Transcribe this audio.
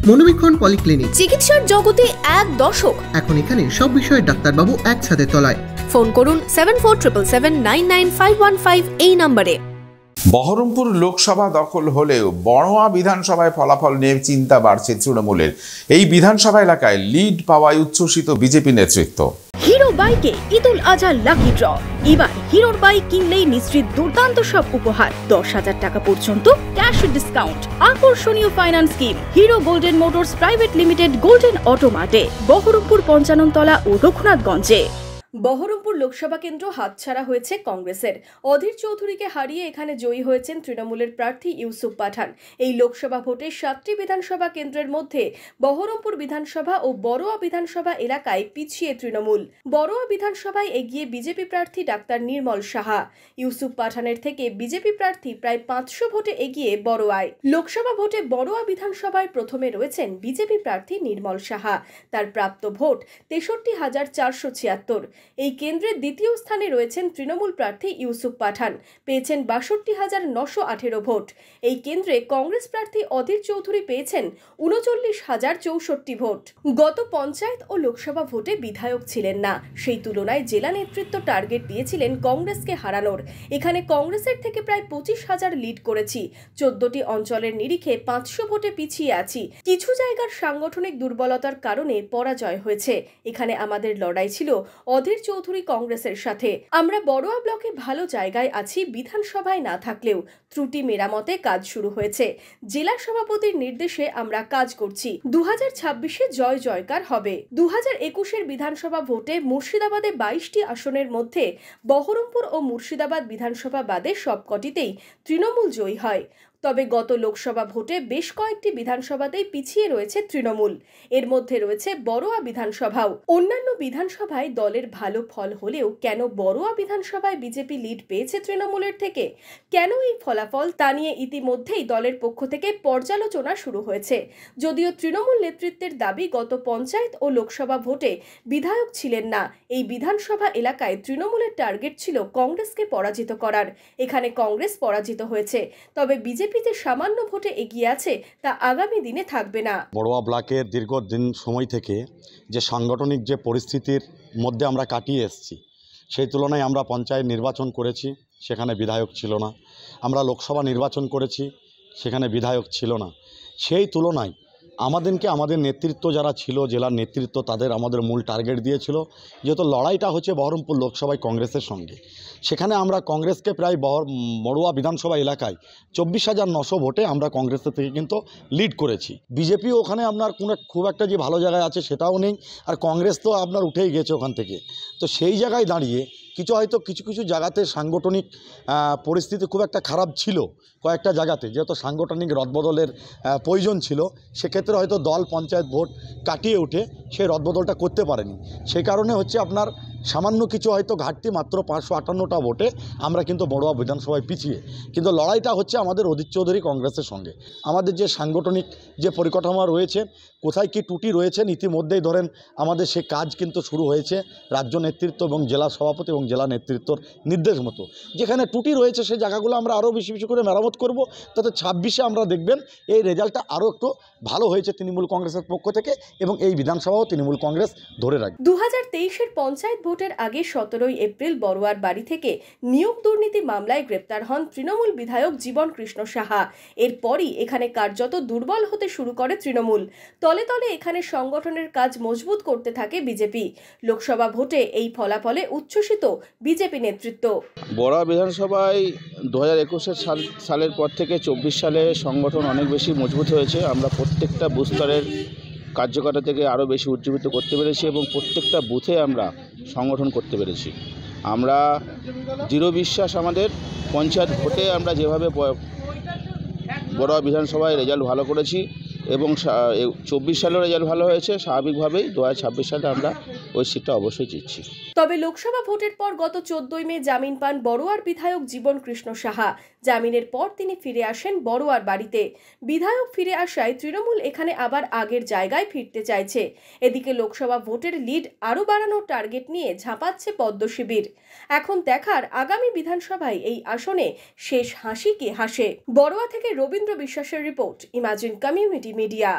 মনোবীক্ষণ polyclinic, চিকিৎসার জগতে এক দশক। এখন এখানে সব বিষয়ে ডাক্তারবাবু একসাথে তলায়। ফোন করুন 7477999515 এই নম্বরে। বহরমপুর লোকসভা দখল হলেও বড়োয়া বিধানসভায় ফলাফল নিয়ে চিন্তা বাড়ছে তৃণমূলের। এই বিধানসভা এলাকায় লিড পাওয়ায় উচ্ছ্বসিত বিজেপি নেতৃত্ব। হিরো বাইকে ঈদুল আজহা লাকি ড্র। এবার হিরোর বাইক কিনলেই নিশ্চিত দুর্দান্ত সব উপহার, 10,000 টাকা পর্যন্ত ক্যাশ ডিসকাউন্ট, আকর্ষণীয় finance scheme. Hero Golden Motors private limited, Golden অটোমার্টে, বহরমপুর পঞ্চাননতলা ও রঘুনাথগঞ্জে। বহরমপুর লোকসভা কেন্দ্র হাতছাড়া হয়েছে কংগ্রেসের। অধীর চৌধুরীকে হারিয়ে এখানে জয়ী হয়েছেন তৃণমূলের প্রার্থী ইউসুফ পাঠান। এই লোকসভা ভোটে 7টি বিধানসভা কেন্দ্রের মধ্যে বহরমপুর বিধানসভা ও বড়োয়া বিধানসভা এলাকায় পিছিয়ে তৃণমূল। বড়োয়া বিধানসভায় এগিয়ে বিজেপি প্রার্থী ডাক্তার নির্মল সাহা। ইউসুফ পাঠানের থেকে বিজেপি প্রার্থী প্রায় 500 ভোটে এগিয়ে বড়োয়ায়। লোকসভা ভোটে বড়োয়া বিধানসভায় প্রথমে রয়েছেন বিজেপি প্রার্থী নির্মল সাহা। তার প্রাপ্ত ভোট 63,476। এই কেন্দ্রের দ্বিতীয় স্থানে রয়েছেন তৃণমূল প্রার্থী ইউসুফ পাঠান, পেয়েছেন 62,918 ভোট। এই কেন্দ্রে কংগ্রেস প্রার্থী অধীর চৌধুরী পেয়েছেন 39,064 ভোট। গত পঞ্চায়েত ও লোকসভা ভোটে বিধায়ক ছিলেন না, সেই তুলনায় জেলা নেতৃত্ব টার্গেট দিয়েছিলেন কংগ্রেসকে হারানোর। এখানে কংগ্রেসের থেকে প্রায় 25,000 লিড করেছি। 14টি অঞ্চলের নিরিখে 500 ভোটে পিছিয়ে আছি। কিছু জায়গার সাংগঠনিক দুর্বলতার কারণে পরাজয় হয়েছে। এখানে আমাদের লড়াই ছিল অধীর চৌধুরী কংগ্রেসের সাথে। আমরা বড়োয়া ব্লকে ভালো জায়গায় আছি, বিধানসভায় না থাকলেও ত্রুটি মেরামতে কাজ শুরু হয়েছে। জেলা সভাপতির নির্দেশে আমরা কাজ করছি। 2026-এ জয় জয়কার হবে। 2021-এর বিধানসভা ভোটে মুর্শিদাবাদে 22টি আসনের মধ্যে বহরমপুর ও মুর্শিদাবাদ বিধানসভা বাদে সবকটিতেই তৃণমূল জয়ী হয়। তবে গত লোকসভা ভোটে বেশ কয়েকটি বিধানসভাতেই পিছিয়ে রয়েছে তৃণমূল। এর মধ্যে রয়েছে বড়োয়া বিধানসভাও। অন্যান্য বিধানসভায় দলের ভালো ফল হলেও কেন বড়োয়া বিধানসভায় বিজেপি লিড পেয়েছে তৃণমূলের থেকে, কেন এই ফলাফল, তা নিয়ে ইতিমধ্যেই দলের পক্ষ থেকে পর্যালোচনা শুরু হয়েছে। যদিও তৃণমূল নেতৃত্বের দাবি গত পঞ্চায়েত ও লোকসভা ভোটে বিধায়ক ছিলেন না। এই বিধানসভা এলাকায় তৃণমূলের টার্গেট ছিল কংগ্রেসকে পরাজিত করার। এখানে কংগ্রেস পরাজিত হয়েছে, তবে বিজেপি সামান্য ভোটে এগিয়ে আছে, তা আগামী দিনে থাকবে না। বড়োয়া ব্লকের দীর্ঘদিন সময় থেকে যে সাংগঠনিক যে পরিস্থিতির মধ্যে আমরা কাটিয়ে এসেছি, সেই তুলনায় আমরা পঞ্চায়েত নির্বাচন করেছি, সেখানে বিধায়ক ছিল না। আমরা লোকসভা নির্বাচন করেছি, সেখানে বিধায়ক ছিল না। সেই তুলনায় আমাদের নেতৃত্ব যারা ছিল, জেলার নেতৃত্ব, তাদের আমাদের মূল টার্গেট দিয়েছিল যেহেতু লড়াইটা হচ্ছে বহরমপুর লোকসভায় কংগ্রেসের সঙ্গে। সেখানে আমরা কংগ্রেসকে প্রায় বড়োয়া বিধানসভা এলাকায় 24,900 ভোটে আমরা কংগ্রেসের থেকে কিন্তু লিড করেছি। বিজেপি ওখানে আপনার কোনো খুব একটা যে ভালো জায়গায় আছে সেটাও নেই, আর কংগ্রেস তো আপনার উঠেই গেছে ওখান থেকে। তো সেই জায়গায় দাঁড়িয়ে কিছু কিছু জায়গাতে সাংগঠনিক পরিস্থিতি খুব একটা খারাপ ছিল কয়েকটা জায়গাতে, যেহেতু সাংগঠনিক রদবদলের প্রয়োজন ছিল। সেক্ষেত্রে হয়তো দল পঞ্চায়েত ভোট কাটিয়ে উঠে সেই রদবদলটা করতে পারেনি। সেই কারণে হচ্ছে আপনার সামান্য কিছু হয়তো ঘাটতি, মাত্র 558টা ভোটে আমরা কিন্তু বড়োয়া বিধানসভায় পিছিয়ে। কিন্তু লড়াইটা হচ্ছে আমাদের অধীর চৌধুরী কংগ্রেসের সঙ্গে। আমাদের যে সাংগঠনিক যে পরিকাঠামো রয়েছে, কোথায় কি ত্রুটি রয়েছেন ইতিমধ্যেই ধরেন আমাদের সে কাজ কিন্তু শুরু হয়েছে রাজ্য নেতৃত্ব এবং জেলা সভাপতি এবং জেলা নেতৃত্বর নির্দেশ মতো। যেখানে ত্রুটি রয়েছে সেই জায়গাগুলো আমরা আরও বেশি বেশি করে মেরামত করব, তাতে 26-এ আমরা দেখবেন এই রেজাল্টটা আরও একটু ভালো হয়েছে তৃণমূল কংগ্রেসের পক্ষ থেকে, এবং এই বিধানসভাও তৃণমূল কংগ্রেস ধরে রাখবে। 2023-এর পঞ্চায়েত ভোটের আগে 17ই এপ্রিল বড়োয়ার বাড়ি থেকে নিয়োগ দুর্নীতি মামলায় গ্রেপ্তার হন তৃণমূল বিধায়ক জীবন কৃষ্ণ সাহা। এরপরই এখানে কার্যত দুর্বল হতে শুরু করে তৃণমূল। তলে তলে এখানে সংগঠনের কাজ মজবুত করতে থাকে বিজেপি। লোকসভা ভোটে এই ফলাফলে উচ্ছ্বসিত বিজেপি নেতৃত্ব। বড়োয়া বিধানসভায় 2021 সালের পর থেকে 24 সালে সংগঠন অনেক বেশি মজবুত হয়েছে। আমরা প্রত্যেকটা বুথ স্তরের কার্যকর্তা থেকে আরও বেশি উজ্জীবিত করতে পেরেছি এবং প্রত্যেকটা বুথে আমরা সংগঠন করতে পেরেছি। আমরা দৃঢ় বিশ্বাস আমাদের পঞ্চায়েত ভোটে আমরা যেভাবে বড়োয়া বিধানসভায় রেজাল্ট ভালো করেছি এবং 24 সালেও রেজাল্ট ভালো হয়েছে, স্বাভাবিকভাবেই 2026 সালে আমরা ওই সিটটা অবশ্যই জিতছি। তবে লোকসভা ভোটের পর গত 14ই মে জামিন পান বড়োয়ার বিধায়ক জীবন কৃষ্ণ সাহা। জামিনের পর তিনি ফিরে আসেন বড়োয়ার বাড়িতে। বিধায়ক ফিরে আসায় তৃণমূল এখানে আবার আগের জায়গায় ফিরতে চাইছে। এদিকে লোকসভা ভোটের লিড আরও বাড়ানোর টার্গেট নিয়ে ঝাঁপাচ্ছে পদ্ম শিবির। এখন দেখার আগামী বিধানসভায় এই আসনে শেষ হাসি কে হাসে। বড়োয়া থেকে রবীন্দ্র বিশ্বাসের রিপোর্ট, ইমাজিন কমিউনিটি মিডিয়া।